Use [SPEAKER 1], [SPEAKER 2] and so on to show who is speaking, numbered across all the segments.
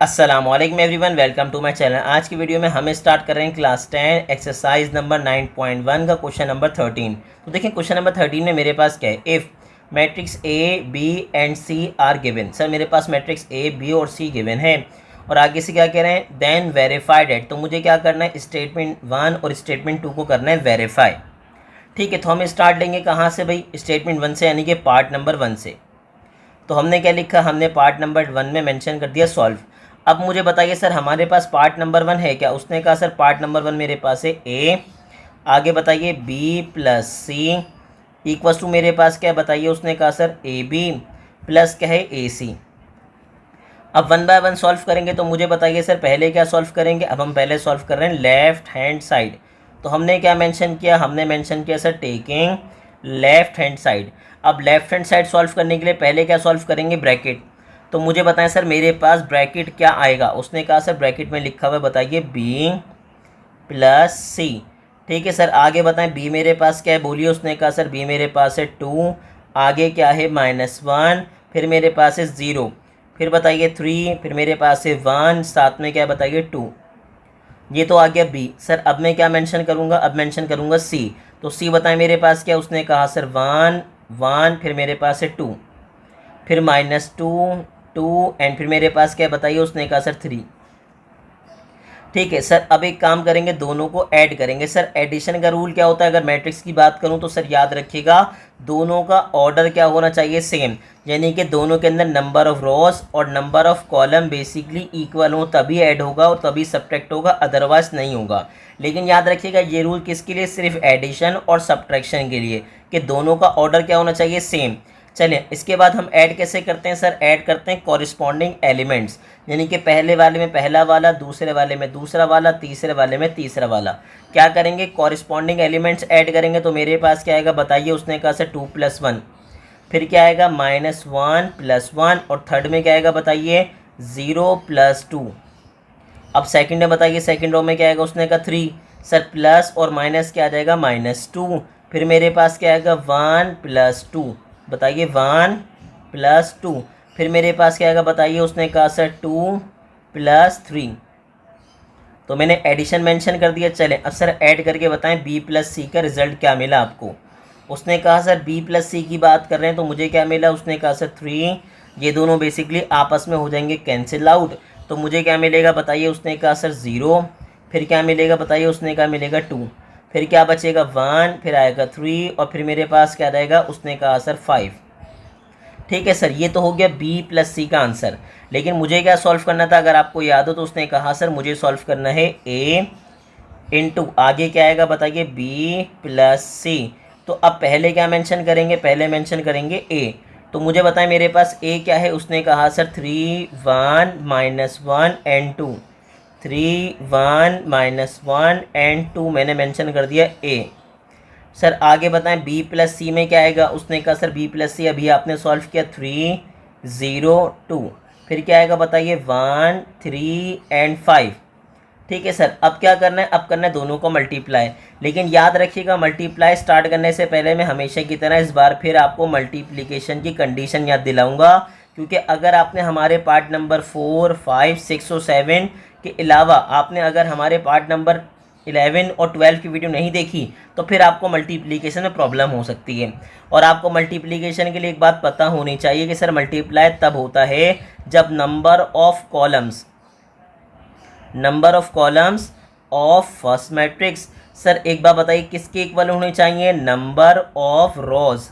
[SPEAKER 1] अस्सलामुअलैकुम everyone, welcome to my channel. आज की वीडियो में हम स्टार्ट कर रहे हैं क्लास 10 एक्सरसाइज नंबर 9.1 का क्वेश्चन नंबर 13। तो देखिए क्वेश्चन नंबर 13 में मेरे पास क्या है, if matrix A B and C are given. Sir मेरे पास मैट्रिक्स ए बी और सी गिवन है और आगे से क्या कह रहे हैं, देन वेरीफाइड एट। तो मुझे क्या करना है, स्टेटमेंट 1 और स्टेटमेंट 2 को करना है वेरीफाई। ठीक है, तो हम स्टार्ट लेंगे कहाँ से भाई, स्टेटमेंट 1 से, यानी कि पार्ट नंबर 1 से। तो हमने क्या लिखा, हमने पार्ट नंबर 1 में मेंशन कर दिया सॉल्व। अब मुझे बताइए सर हमारे पास पार्ट नंबर 1 है क्या। उसने कहा सर पार्ट नंबर 1 मेरे पास है ए, आगे बताइए B plus C equals to मेरे पास क्या बताइए, उसने कहा सर ए बी प्लस क्या है ए सी। अब 1 बाय 1 सॉल्व करेंगे तो मुझे बताइए सर पहले क्या सॉल्व करेंगे। अब हम पहले सॉल्व कर रहे हैं लेफ्ट हैंड साइड। तो हमने क्या मेंशन किया, हमने मेंशन किया sir taking left hand side. अब लेफ्ट हैंड साइड सॉल्व करने के लिए पहले क्या सॉल्व करेंगे, ब्रैकेट। तो मुझे बताएं सर मेरे पास ब्रैकेट क्या आएगा। उसने कहा सर ब्रैकेट में लिखा हुआ बताइए बी प्लस सी। ठीक है सर, आगे बताएं बी मेरे पास क्या है, बोलिए। उसने कहा सर बी मेरे पास है 2, आगे क्या है -1, फिर मेरे पास है 0, फिर बताइए 3, फिर मेरे पास है 1, साथ में क्या बताइए 2। ये तो आ गया बी। सर अब मैं क्या मेंशन करूँगा, अब मेंशन करूँगा सी। तो सी बताएं मेरे पास क्या, उसने कहा सर 1 1, फिर मेरे पास है 2, फिर -2 2 एंड फिर मेरे पास क्या बताइए, उसने कहा सर 3। ठीक है सर, अब एक काम करेंगे, दोनों को ऐड करेंगे। सर एडिशन का रूल क्या होता है, अगर मैट्रिक्स की बात करूं तो सर याद रखिएगा दोनों का ऑर्डर क्या होना चाहिए, सेम। यानी कि दोनों के अंदर नंबर ऑफ रोज और number of column basically equal हो तभी ऐड होगा और तभी सब्ट्रैक्ट होगा, अदरवाइज नहीं होगा। लेकिन याद रखिएगा ये रूल किसके लिए, सिर्फ एडिशन और सब्ट्रैक्शन के लिए, कि दोनों का ऑर्डर क्या होना चाहिए, सेम। चलिए इसके बाद हम ऐड कैसे करते हैं सर, ऐड करते हैं कॉरिस्पॉन्डिंग एलिमेंट्स। यानी कि पहले वाले में पहला वाला, दूसरे वाले में दूसरा वाला, तीसरे वाले में तीसरा वाला। क्या करेंगे, कॉरिस्पॉन्डिंग एलिमेंट्स ऐड करेंगे। तो मेरे पास क्या आएगा बताइए, उसने कहा सर 2 + 1, फिर क्या आएगा -1 + 1, और थर्ड में क्या आएगा बताइए 0 + 2। अब सेकंड में बताइए, सेकंड रो में क्या आएगा, उसने कहा 3। सर प्लस और माइनस क्या आ जाएगा -2, फिर मेरे पास क्या आएगा 1 + 2, बताइए 1 + 2, फिर मेरे पास क्या आएगा बताइए, उसने कहा सर 2 + 3। तो मैंने एडिशन मेंशन कर दिया। चले अब सर ऐड करके बताएं बी प्लस सी का रिजल्ट क्या मिला आपको। उसने कहा सर बी प्लस सी की बात कर रहे हैं तो मुझे क्या मिला, उसने कहा सर 3। ये दोनों बेसिकली आपस में हो जाएंगे कैंसिल आउट। तो मुझे क्या मिलेगा बताइए, उसने कहा सर 0, फिर क्या मिलेगा बताइए, उसने कहा मिलेगा 2, फिर क्या बचेगा 1, फिर आएगा 3, और फिर मेरे पास क्या रहेगा, उसने कहा सर 5। ठीक है सर, ये तो हो गया बी प्लस सी का आंसर। लेकिन मुझे क्या सॉल्व करना था, अगर आपको याद हो तो उसने कहा सर मुझे सॉल्व करना है ए इंटू आगे क्या आएगा बताइए बी प्लस सी। तो अब पहले क्या मेंशन करेंगे, पहले मेंशन करेंगे ए। तो मुझे बताएं मेरे पास ए क्या है, उसने कहा सर 3 1 -1 एंड 2, 3 1 -1 एंड 2 मैंने मेंशन कर दिया ए। सर आगे बताएं बी प्लस सी में क्या आएगा, उसने कहा सर बी प्लस सी अभी आपने सॉल्व किया 3 0 2, फिर क्या आएगा बताइए 1 3 एंड 5। ठीक है सर, अब क्या करना है, अब करना है दोनों को मल्टीप्लाई। लेकिन याद रखिएगा मल्टीप्लाई स्टार्ट करने से पहले मैं हमेशा की तरह इस बार फिर आपको मल्टीप्लिकेशन की कंडीशन याद दिलाऊंगा। क्योंकि अगर आपने हमारे पार्ट नंबर 4 5 6 और 7 के अलावा आपने अगर हमारे पार्ट नंबर 11 और 12 की वीडियो नहीं देखी तो फिर आपको मल्टीप्लिकेशन में प्रॉब्लम हो सकती है। और आपको मल्टीप्लिकेशन के लिए एक बात पता होनी चाहिए कि सर मल्टीप्लाई तब होता है जब number of columns of first matrix. Sir एक बार बताइए किसके इक्वल होने चाहिए, number of rose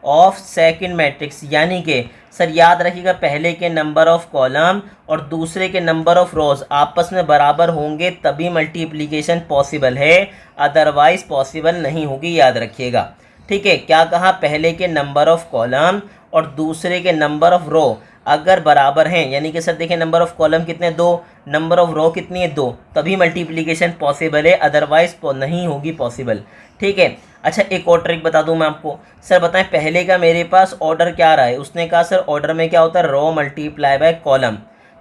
[SPEAKER 1] of second matrix. यानी कि सर याद रखिएगा पहले के नंबर ऑफ कॉलम और दूसरे के नंबर ऑफ रोज आपस में बराबर होंगे तभी मल्टीप्लिकेशन पॉसिबल है, अदरवाइज पॉसिबल नहीं होगी, याद रखिएगा। ठीक है, क्या कहा, पहले के नंबर ऑफ कॉलम और दूसरे के नंबर ऑफ रो अगर बराबर हैं, यानी कि सर देखिए नंबर ऑफ कॉलम कितने 2, नंबर ऑफ रो कितनी है 2, तभी मल्टीप्लिकेशन पॉसिबल है, अदरवाइज नहीं होगी पॉसिबल। ठीक है, अच्छा एक और ट्रिक बता दूं मैं आपको। सर बताएं पहले का मेरे पास ऑर्डर क्या रहा है, उसने कहा सर ऑर्डर में क्या होता है, रो मल्टीप्लाई बाय कॉलम।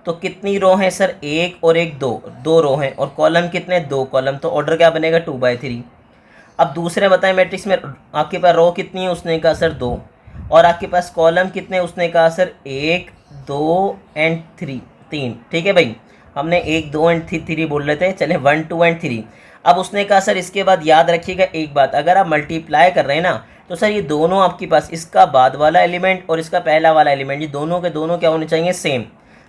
[SPEAKER 1] तो कितनी रो है सर, एक और एक 2, 2 रो हैं, और कॉलम कितने 2 कॉलम, तो ऑर्डर क्या बनेगा 2/3। अब दूसरे बताएं मैट्रिक्स में आपके पास रो कितनी है, उसने कहा सर 2, और आपके पास कॉलम कितने, उसने कहा सर 1 2 एंड 3 3, ठीक है भाई। हमने 1 2 एंड 3 बोल रहे थे, चले 1 2 एंड 3। अब उसने कहा सर इसके बाद याद रखिएगा एक बात, अगर आप मल्टीप्लाई कर रहे हैं ना तो सर ये दोनों आपके पास, इसका बाद वाला एलिमेंट और इसका पहला वाला एलिमेंट, ये दोनों के दोनों क्या होने चाहिए, सेम।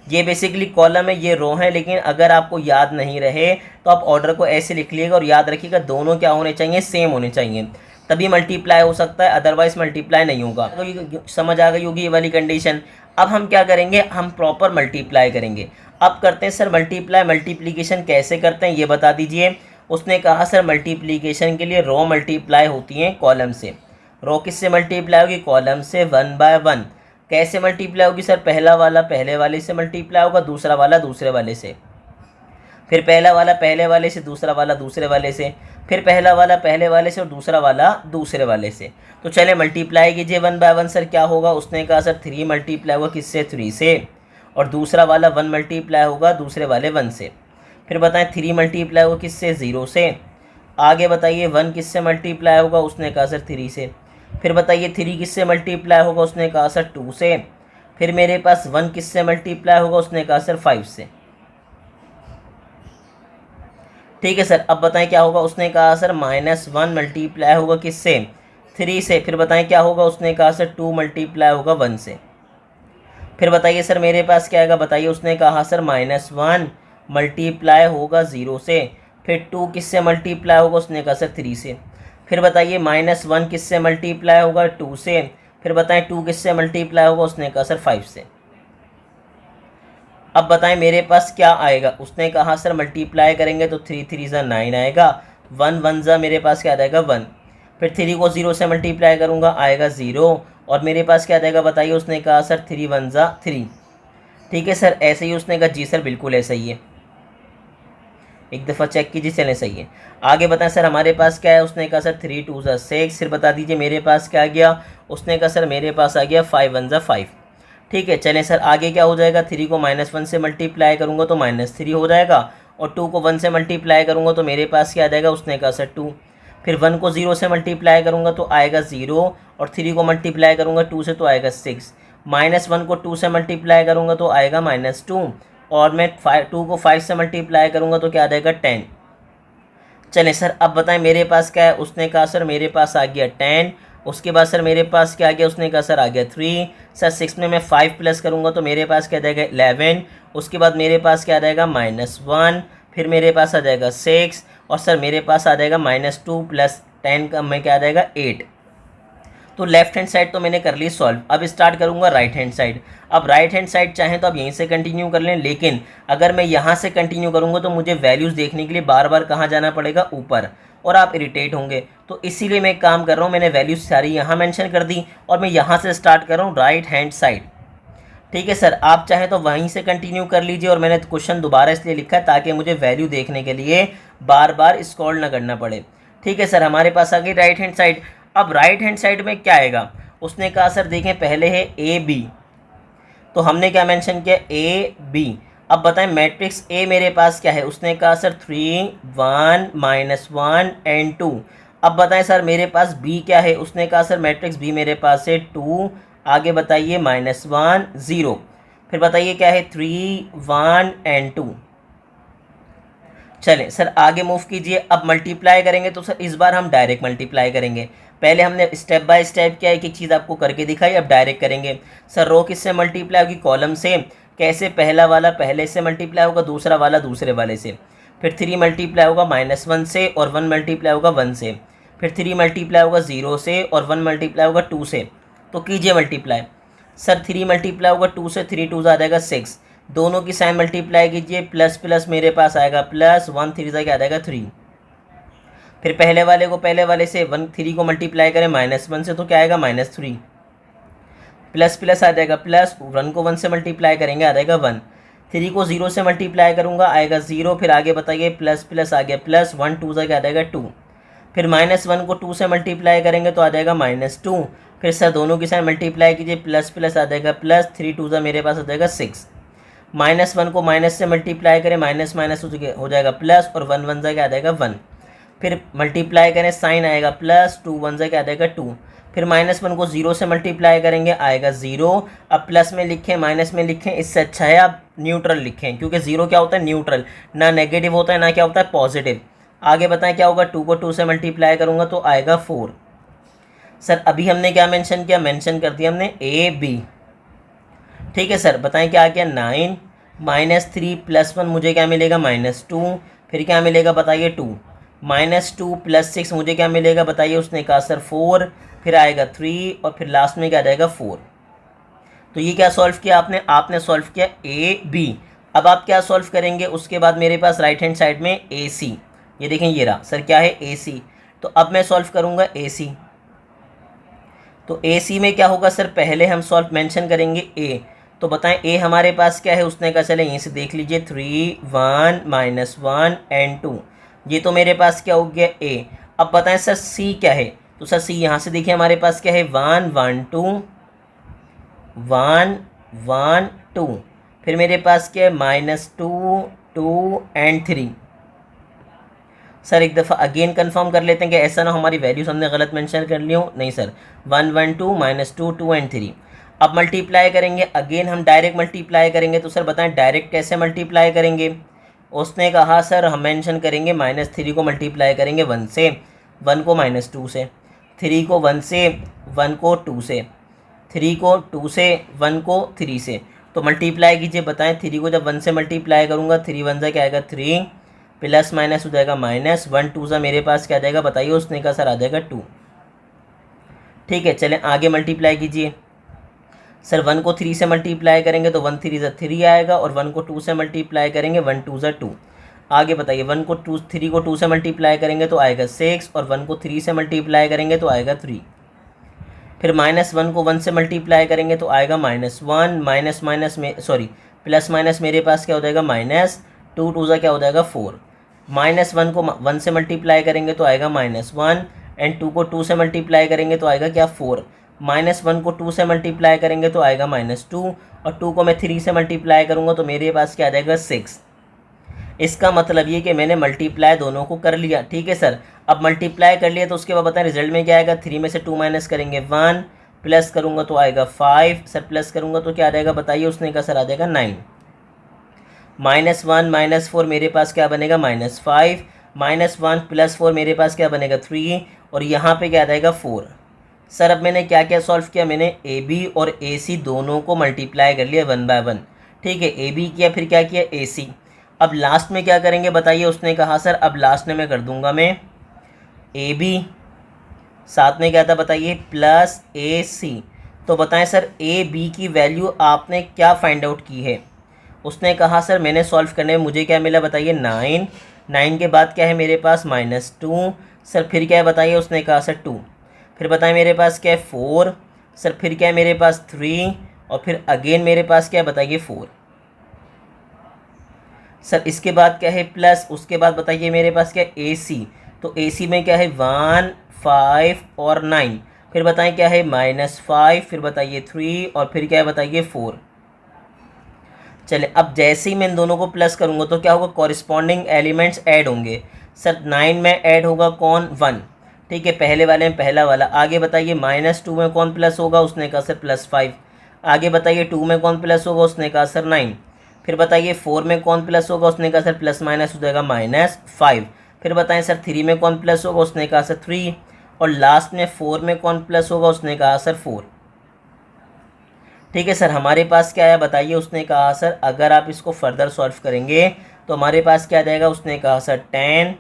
[SPEAKER 1] ये बेसिकली कॉलम है, ये रो है, लेकिन अगर आपको याद नहीं रहे तो आप ऑर्डर को ऐसे लिख लीजिएगा और याद रखिएगा दोनों क्या होने चाहिए, सेम होने चाहिए, तभी मल्टीप्लाई हो सकता है, अदरवाइज मल्टीप्लाई नहीं होगा। तो ये समझ आ गई होगी ये वाली कंडीशन। अब हम क्या करेंगे, हम प्रॉपर मल्टीप्लाई करेंगे। अब करते हैं सर मल्टीप्लाई, मल्टीप्लिकेशन कैसे करते हैं ये बता दीजिए। उसने कहा सर मल्टीप्लिकेशन के लिए रो मल्टीप्लाई होती हैं कॉलम से। रो किससे मल्टीप्लाई होगी, कॉलम से 1 बाय 1। कैसे मल्टीप्लाई होगी सर, पहला वाला पहले वाले से मल्टीप्लाई होगा, दूसरा वाला दूसरे वाले से, फिर पहला वाला पहले वाले से, दूसरा वाला दूसरे वाले से, फिर पहला वाला पहले वाले से और दूसरा वाला दूसरे वाले से। तो चले मल्टीप्लाई कीजिए 1 बाय 1। सर क्या होगा, उसने कहा सर 3 मल्टीप्लाई होगा किससे, 3 से, और दूसरा वाला 1 मल्टीप्लाई होगा दूसरे वाले 1 से। फिर बताएं 3 मल्टीप्लाई होगा किससे, 0 से। आगे बताइए 1 किससे मल्टीप्लाई होगा, उसने कहा सर 3 से। फिर बताइए 3 किससे मल्टीप्लाई होगा, उसने कहा सर 2 से। फिर मेरे पास 1 किससे मल्टीप्लाई होगा, उसने कहा सर 5 से। ठीक है सर, अब बताएं क्या होगा, उसने कहा सर -1 मल्टीप्लाई होगा किससे, 3 से। फिर बताएं क्या होगा, उसने कहा सर 2 मल्टीप्लाई होगा 1 से। फिर बताइए सर मेरे पास क्या आएगा, बताइए उसने कहा सर -1 मल्टीप्लाई होगा 0 से। फिर 2 किससे मल्टीप्लाई होगा, उसने कहा सर 3 से। फिर बताइए -1 किससे मल्टीप्लाई होगा, 2 से। फिर बताएं 2 किससे मल्टीप्लाई होगा, उसने कहा सर 5 से। अब बताएं मेरे पास क्या आएगा, उसने कहा सर मल्टीप्लाई करेंगे तो 3 3 ज़ा 9 आएगा, 1 1 ज़ा मेरे पास क्या आ जाएगा 1। फिर 3 को 0 से मल्टीप्लाई करूँगा आएगा 0, और मेरे पास क्या आ जाएगा बताइए, उसने कहा सर 3 1 ज़ा 3। ठीक है सर, ऐसे ही उसने कहा, जी सर बिल्कुल ऐसा ही है, एक दफ़ा चेक कीजिए, चलें सही है। आगे बताएं सर हमारे पास क्या है, उसने कहा सर 3 2 ज़ा 6। फिर बता दीजिए मेरे पास क्या आ गया, उसने कहा सर मेरे पास आ गया 5 1 ज़ा 5। ठीक है, चलें सर आगे क्या हो जाएगा, 3 को -1 से मल्टीप्लाई करूँगा तो -3 हो जाएगा, और 2 को 1 से मल्टीप्लाई करूँगा तो मेरे पास क्या आ जाएगा, उसने कहा सर 2। फिर 1 को 0 से मल्टीप्लाई करूँगा तो आएगा 0, और 3 को मल्टीप्लाई करूँगा 2 से तो आएगा 6। -1 को 2 से मल्टीप्लाई करूँगा तो आएगा -2, और मैं 2 को 5 से मल्टीप्लाई करूँगा तो क्या आ जाएगा 10। चलें सर अब बताएं मेरे पास क्या है, उसने कहा सर मेरे पास आ गया 10। उसके बाद सर मेरे पास क्या आ गया, उसने कहा सर आ गया 3। सर 6 में मैं 5 प्लस करूँगा तो मेरे पास क्या आ जाएगा 11। उसके बाद मेरे पास क्या आ जाएगा -1। फिर मेरे पास आ जाएगा 6, और सर मेरे पास आ जाएगा -2 प्लस 10 का में क्या आ जाएगा 8। तो लेफ्ट हैंड साइड तो मैंने कर ली सॉल्व। अब स्टार्ट करूँगा राइट हैंड साइड। अब राइट हैंड साइड चाहें तो आप यहीं से कंटिन्यू कर लें, लेकिन अगर मैं यहाँ से कंटिन्यू करूँगा तो मुझे वैल्यूज़ देखने के लिए बार बार कहाँ जाना पड़ेगा, ऊपर, और आप इरिटेट होंगे। तो इसीलिए मैं एक काम कर रहा हूँ, मैंने वैल्यूज़ सारी यहाँ मेंशन कर दी और मैं यहाँ से स्टार्ट कर रहा हूँ राइट हैंड साइड। ठीक है सर, आप चाहें तो वहीं से कंटिन्यू कर लीजिए, और मैंने क्वेश्चन दोबारा इसलिए लिखा है ताकि मुझे वैल्यू देखने के लिए बार बार स्क्रॉल ना करना पड़े। ठीक है सर, हमारे पास आ गई राइट हैंड साइड। अब राइट हैंड साइड में क्या आएगा, उसने कहा सर देखें पहले है ए बी, तो हमने क्या मेंशन किया, ए बी। अब बताएं मैट्रिक्स ए मेरे पास क्या है, उसने कहा सर 3 1 -1 एंड 2। अब बताएं सर मेरे पास बी क्या है, उसने कहा सर मैट्रिक्स बी मेरे पास है 2। आगे बताइए -1 0। फिर बताइए क्या है 3 1 एंड 2। चलें सर आगे मूव कीजिए। अब मल्टीप्लाई करेंगे तो सर इस बार हम डायरेक्ट मल्टीप्लाई करेंगे। पहले हमने स्टेप बाय स्टेप क्या एक एक चीज़ आपको करके दिखाई, अब डायरेक्ट करेंगे। सर रो किससे मल्टीप्लाई होगी, कॉलम से। कैसे, पहला वाला पहले से मल्टीप्लाई होगा, दूसरा वाला दूसरे वाले से। फिर 3 मल्टीप्लाई होगा -1 से, और 1 मल्टीप्लाई होगा 1 से। फिर 3 मल्टीप्लाई होगा 0 से, और 1 मल्टीप्लाई होगा 2 से। तो कीजिए मल्टीप्लाई। सर 3 मल्टीप्लाई होगा 2 से, 3 2 आ जाएगा 6। दोनों की साइन मल्टीप्लाई कीजिए, प्लस प्लस मेरे पास आएगा प्लस, 1 3 क्या आ जाएगा 3। फिर पहले वाले को पहले वाले से 1 3 को मल्टीप्लाई करें -1 से तो क्या आएगा -3। प्लस प्लस आ जाएगा प्लस, 1 को 1 से मल्टीप्लाई करेंगे आ जाएगा 1। 3 को 0 से मल्टीप्लाई करूँगा आएगा 0। फिर आगे बताइए प्लस प्लस आ गया प्लस, 1 2 क्या आ जाएगा 2। फिर -1 को 2 से मल्टीप्लाई करेंगे तो आ जाएगा -2। फिर सर दोनों की साइन मल्टीप्लाई कीजिए, प्लस प्लस आ जाएगा प्लस, 3 2 मेरे पास आ जाएगा 6। -1 को माइनस से मल्टीप्लाई करें, माइनस माइनस हो जाएगा प्लस, और 1 1 क्या आ जाएगा 1। फिर मल्टीप्लाई करें, साइन आएगा प्लस, 2 1 क्या आ जाएगा 2। फिर -1 को 0 से मल्टीप्लाई करेंगे, आएगा 0। अब प्लस में लिखें माइनस में लिखें, इससे अच्छा है आप न्यूट्रल लिखें, क्योंकि 0 क्या होता है, न्यूट्रल, ना नेगेटिव होता है ना क्या होता है, पॉजिटिव। आगे बताएं क्या होगा, 2 को 2 से मल्टीप्लाई करूँगा तो आएगा 4। सर अभी हमने क्या मेंशन किया, मेंशन कर दिया हमने AB। ठीक है सर, बताएं क्या आ गया, 9 -3 + 1 मुझे क्या मिलेगा, -2। फिर क्या मिलेगा बताइए, 2 -2 + 6 मुझे क्या मिलेगा बताइए, उसने कहा सर 4। फिर आएगा 3 और फिर लास्ट में क्या आ जाएगा 4। तो ये क्या सॉल्व किया आपने सॉल्व किया AB। अब आप क्या सॉल्व करेंगे, उसके बाद मेरे पास राइट हैंड साइड में AC, ये देखें ये रहा सर, क्या है AC। तो अब मैं सॉल्व करूँगा AC। तो AC में क्या होगा सर, पहले हम सॉल्व मेंशन करेंगे A। तो बताएं A हमारे पास क्या है, उसने कहा चले यहीं से देख लीजिए, 3 1 -1 and 2, ये तो मेरे पास क्या हो गया A। अब बताएं सर C क्या है, तो सर C यहाँ से देखिए हमारे पास क्या है, 1 1 2 1 1 2। फिर मेरे पास क्या है, -2 2 and 3। सर एक दफ़ा अगेन कंफर्म कर लेते हैं कि ऐसा ना हमारी वैल्यूज हमने गलत मेंशन कर ली हो। नहीं सर, 1 1 2 -2 2 and 3। अब मल्टीप्लाई करेंगे, अगेन हम डायरेक्ट मल्टीप्लाई करेंगे। तो सर बताएं डायरेक्ट कैसे मल्टीप्लाई करेंगे। उसने कहा सर हम मेंशन करेंगे, -3 को मल्टीप्लाई करेंगे 1 से, 1 को -2 से, 3 को 1 से, 1 को 2 से, 3 को 2 से, 1 को 3 से। तो मल्टीप्लाई कीजिए, बताएं 3 को जब 1 से मल्टीप्लाई करूँगा, 3 1 से क्या आएगा 3, प्लस माइनस हो जाएगा माइनस, 1 2 सा मेरे पास क्या आ जाएगा बताइए, उसने कहा सर आ जाएगा 2। ठीक है, चलें आगे मल्टीप्लाई कीजिए। सर 1 को 3 से मल्टीप्लाई करेंगे तो 1 3 ज़ा 3 आएगा, और 1 को 2 से मल्टीप्लाई करेंगे 1 2 ज़ा 2। आगे बताइए, 1 को 3 को 2 से मल्टीप्लाई करेंगे तो आएगा 6, और 1 को 3 से मल्टीप्लाई करेंगे तो आएगा 3। फिर -1 को 1 से मल्टीप्लाई करेंगे तो आएगा -1, माइनस माइनस में सॉरी प्लस माइनस मेरे पास क्या हो जाएगा -2 2 ज़ा क्या हो जाएगा 4। -1 को 1 से मल्टीप्लाई करेंगे तो आएगा -1, एंड 2 को 2 से मल्टीप्लाई करेंगे तो आएगा क्या 4। -1 को 2 से मल्टीप्लाई करेंगे तो आएगा -2, और 2 को मैं 3 से मल्टीप्लाई करूँगा तो मेरे पास क्या आ जाएगा 6। इसका मतलब ये कि मैंने मल्टीप्लाई दोनों को कर लिया। ठीक है सर, अब मल्टीप्लाई कर लिया तो उसके बाद बताएं रिजल्ट में क्या आएगा, 3 में से 2 माइनस करेंगे 1, प्लस करूँगा तो आएगा 5। सर प्लस करूँगा तो क्या आ जाएगा बताइए, उसने कहा सर आ जाएगा 9। -1 -4 मेरे पास क्या बनेगा -5, -1 + 4 मेरे पास क्या बनेगा 3, और यहाँ पे क्या आ जाएगा 4। सर अब मैंने क्या क्या सॉल्व किया, मैंने AB और AC दोनों को मल्टीप्लाई कर लिया 1 बाय 1। ठीक है, AB किया, फिर क्या किया AC। अब लास्ट में क्या करेंगे बताइए, उसने कहा सर अब लास्ट में मैं कर दूंगा मैं AB, साथ में क्या था बताइए प्लस AC। तो बताएं सर AB की वैल्यू आपने क्या फाइंड आउट की है। उसने कहा सर मैंने सॉल्व करने में मुझे क्या मिला बताइए 9, 9 के बाद क्या है मेरे पास -2। सर फिर क्या है बताइए, उसने कहा सर 2। फिर बताएं मेरे पास क्या है 4। सर फिर क्या है मेरे पास 3, और फिर अगेन मेरे पास क्या है बताइए 4। सर इसके बाद क्या है प्लस, उसके बाद बताइए मेरे पास क्या है AC। तो AC में क्या है 1 5 और 9। फिर बताएं क्या है -5, फिर बताइए 3, और फिर क्या है बताइए 4। चले अब जैसे ही मैं इन दोनों को प्लस करूँगा तो क्या होगा, कॉरिस्पॉन्डिंग एलिमेंट्स ऐड होंगे। सर 9 में ऐड होगा कौन 1। ठीक है, पहले वाले में पहला वाला। आगे बताइए -2 में कौन प्लस होगा, उसने कहा सर +5। आगे बताइए 2 में कौन प्लस होगा, उसने कहा सर 9। फिर बताइए 4 में कौन प्लस होगा, उसने कहा सर प्लस माइनस हो जाएगा -5। फिर बताएं सर 3 में कौन प्लस होगा, उसने कहा सर 3, और लास्ट में 4 में कौन प्लस होगा, उसने कहा सर 4। ठीक है सर, हमारे पास क्या आया बताइए, उसने कहा सर अगर आप इसको फर्दर सॉल्व करेंगे तो हमारे पास क्या आ जाएगा, उसने कहा सर 10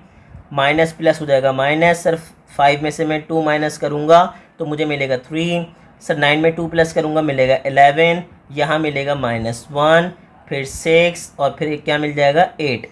[SPEAKER 1] माइनस प्लस हो जाएगा माइनस। सर 5 में से मैं 2 माइनस करूँगा तो मुझे मिलेगा 3। सर 9 में 2 प्लस करूँगा मिलेगा 11, यहाँ मिलेगा -1, फिर 6, और फिर क्या मिल जाएगा 8।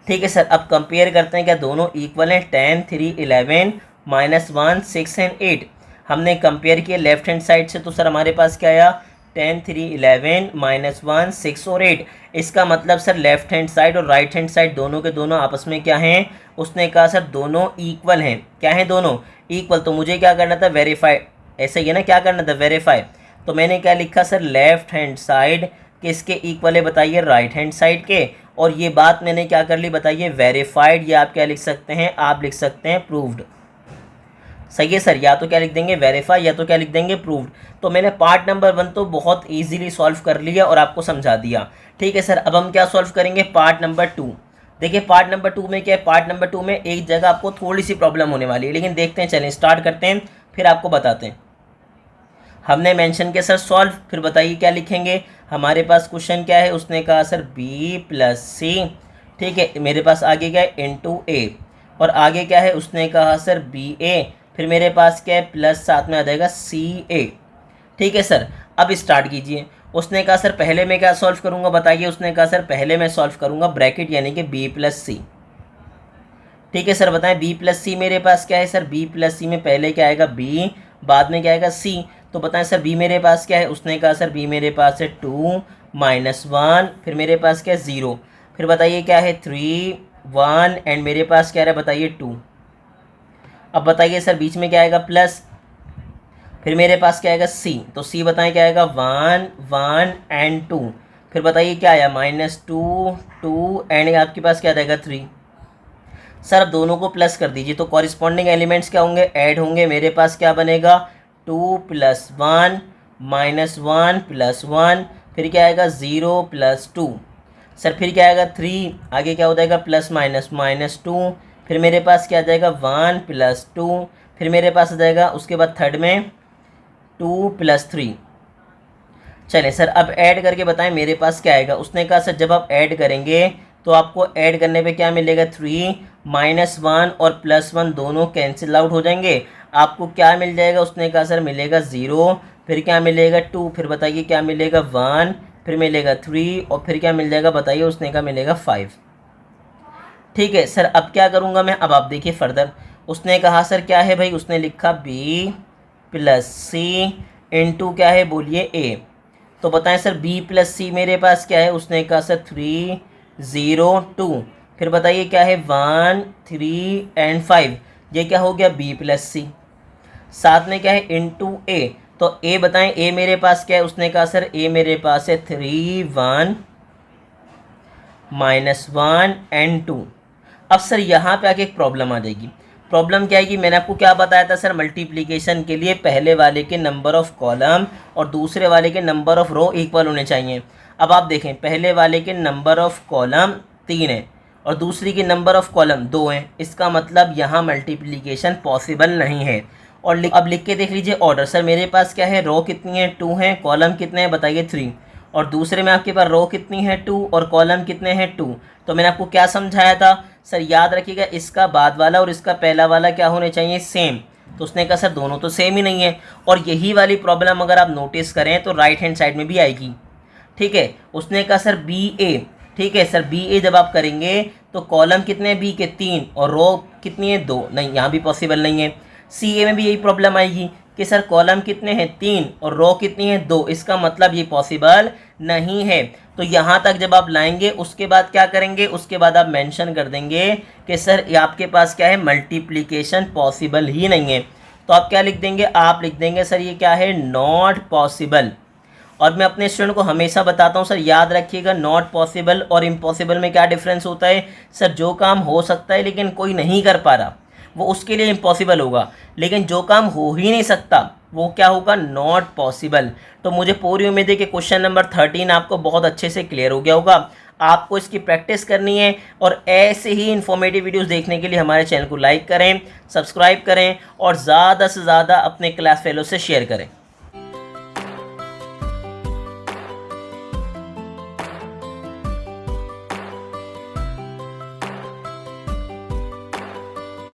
[SPEAKER 1] ठीक है सर, अब कंपेयर करते हैं क्या दोनों इक्वल हैं, 10 3 11 -1 6 एंड 8। हमने कंपेयर किया लेफ्ट हैंड साइड से, तो सर हमारे पास क्या आया 10 3 11 -1 6 और 8। इसका मतलब सर लेफ्ट हैंड साइड और राइट हैंड साइड दोनों के दोनों आपस में क्या हैं, उसने कहा सर दोनों इक्वल हैं। क्या हैं दोनों इक्वल, तो मुझे क्या करना था वेरीफाई, ऐसे ही है ना, क्या करना था वेरीफाई। तो मैंने क्या लिखा सर लेफ्ट हैंड साइड किसके इक्वल है बताइए, राइट हैंड साइड के। और ये बात मैंने क्या कर ली बताइए वेरीफाइड, या आप क्या लिख सकते हैं, आप लिख सकते हैं प्रूव्ड। सही है सर, या तो क्या लिख देंगे वेरीफाई या तो क्या लिख देंगे प्रूव्ड। तो मैंने पार्ट नंबर 1 तो बहुत ईजिली सॉल्व कर लिया और आपको समझा दिया। ठीक है सर, अब हम क्या सॉल्व करेंगे पार्ट नंबर 2। देखिए पार्ट नंबर 2 में क्या है, पार्ट नंबर 2 में एक जगह आपको थोड़ी सी प्रॉब्लम होने वाली है, लेकिन देखते हैं, चलें स्टार्ट करते हैं फिर आपको बताते हैं। हमने मेंशन किया सर सॉल्व, फिर बताइए क्या लिखेंगे। हमारे पास क्वेश्चन क्या है, उसने कहा सर b + c। ठीक है, मेरे पास आगे क्या है इंटू a, और आगे क्या है उसने कहा सर ba, फिर मेरे पास क्या है प्लस साथ में आ जाएगा ca। ठीक है सर, अब स्टार्ट कीजिए। उसने कहा सर पहले मैं क्या सॉल्व करूंगा बताइए। उसने कहा सर पहले मैं सॉल्व करूंगा ब्रैकेट यानी कि b + c। ठीक है सर, बताएं b + c मेरे पास क्या है सर, b + c में पहले क्या आएगा b, बाद में क्या आएगा c। तो बताएं सर b मेरे पास क्या है। उसने कहा सर b मेरे पास है 2 - 1, फिर मेरे पास क्या है 0, फिर बताइए क्या है 3 1 एंड मेरे पास क्या है बताइए 2। अब बताइए सर बीच में क्या आएगा प्लस, फिर मेरे पास क्या आएगा c, तो c बताएं क्या आएगा 1 1 एंड 2, फिर बताइए क्या आया -2 2 एंड आपके पास क्या आ जाएगा 3। सर अब दोनों को प्लस कर दीजिए तो कॉरिस्पॉन्डिंग एलिमेंट्स क्या होंगे, ऐड होंगे। मेरे पास क्या बनेगा 2 + 1 -1 + 1, फिर क्या आएगा 0 + 2। सर फिर क्या आएगा 3, आगे क्या हो जाएगा प्लस माइनस -2, फिर मेरे पास क्या आ जाएगा 1 + 2, फिर मेरे पास आ जाएगा उसके बाद थर्ड में 2 + 3। चलें सर अब ऐड करके बताएं मेरे पास क्या आएगा। उसने कहा सर जब आप ऐड करेंगे तो आपको ऐड करने पे क्या मिलेगा 3 -1 और +1 दोनों कैंसिल आउट हो जाएंगे। आपको क्या मिल जाएगा। उसने कहा सर मिलेगा 0, फिर क्या मिलेगा 2, फिर बताइए क्या मिलेगा 1, फिर मिलेगा 3 और फिर क्या मिल जाएगा बताइए। उसने कहा मिलेगा 5। ठीक है सर, अब क्या करूँगा मैं, अब आप देखिए फर्दर। उसने कहा सर क्या है भाई, उसने लिखा b + c इंटू क्या है बोलिए a। तो बताएं सर b + c मेरे पास क्या है। उसने कहा सर 3 0 2, फिर बताइए क्या है 1 3 एंड 5, ये क्या हो गया b + c। साथ में क्या है इंटू a, तो a बताएं a मेरे पास क्या है। उसने कहा सर a मेरे पास है 3 1 -1 एंड 2। अब सर यहाँ पे आके एक प्रॉब्लम आ जाएगी। प्रॉब्लम क्या है कि मैंने आपको क्या बताया था सर, मल्टीप्लिकेशन के लिए पहले वाले के नंबर ऑफ़ कॉलम और दूसरे वाले के नंबर ऑफ़ रो इक्वल होने चाहिए। अब आप देखें पहले वाले के नंबर ऑफ़ कॉलम 3 है और दूसरी के नंबर ऑफ़ कॉलम 2 हैं, इसका मतलब यहाँ मल्टीप्लिकेशन पॉसिबल नहीं है। और अब लिख के देख लीजिए ऑर्डर। सर मेरे पास क्या है, रो कितनी है 2 है, कॉलम कितने हैं बताइए 3, और दूसरे में आपके पास रो कितनी है 2 और कॉलम कितने हैं 2। तो मैंने आपको क्या समझाया था सर, याद रखिएगा इसका बाद वाला और इसका पहला वाला क्या होने चाहिए सेम। तो उसने कहा सर दोनों तो सेम ही नहीं है, और यही वाली प्रॉब्लम अगर आप नोटिस करें तो राइट हैंड साइड में भी आएगी। ठीक है, उसने कहा सर BA। ठीक है सर BA जब आप करेंगे तो कॉलम कितने हैं B के 3 और रो कितनी है 2, नहीं यहाँ भी पॉसिबल नहीं है। CA में भी यही प्रॉब्लम आएगी कि सर कॉलम कितने हैं 3 और रो कितनी है 2, इसका मतलब ये पॉसिबल नहीं है। तो यहाँ तक जब आप लाएंगे उसके बाद क्या करेंगे, उसके बाद आप मेंशन कर देंगे कि सर ये आपके पास क्या है मल्टीप्लिकेशन पॉसिबल ही नहीं है। तो आप क्या लिख देंगे, आप लिख देंगे सर ये क्या है नॉट पॉसिबल। और मैं अपने स्टूडेंट को हमेशा बताता हूँ सर याद रखिएगा नॉट पॉसिबल और इम्पॉसिबल में क्या डिफरेंस होता है। सर जो काम हो सकता है लेकिन कोई नहीं कर पा रहा वो उसके लिए इम्पॉसिबल होगा, लेकिन जो काम हो ही नहीं सकता वो क्या होगा नॉट पॉसिबल। तो मुझे पूरी उम्मीद है कि क्वेश्चन नंबर 13 आपको बहुत अच्छे से क्लियर हो गया होगा। आपको इसकी प्रैक्टिस करनी है और ऐसे ही इन्फॉर्मेटिव वीडियोस देखने के लिए हमारे चैनल को लाइक करें, सब्सक्राइब करें और ज़्यादा से ज़्यादा अपने क्लास फेलो से शेयर करें।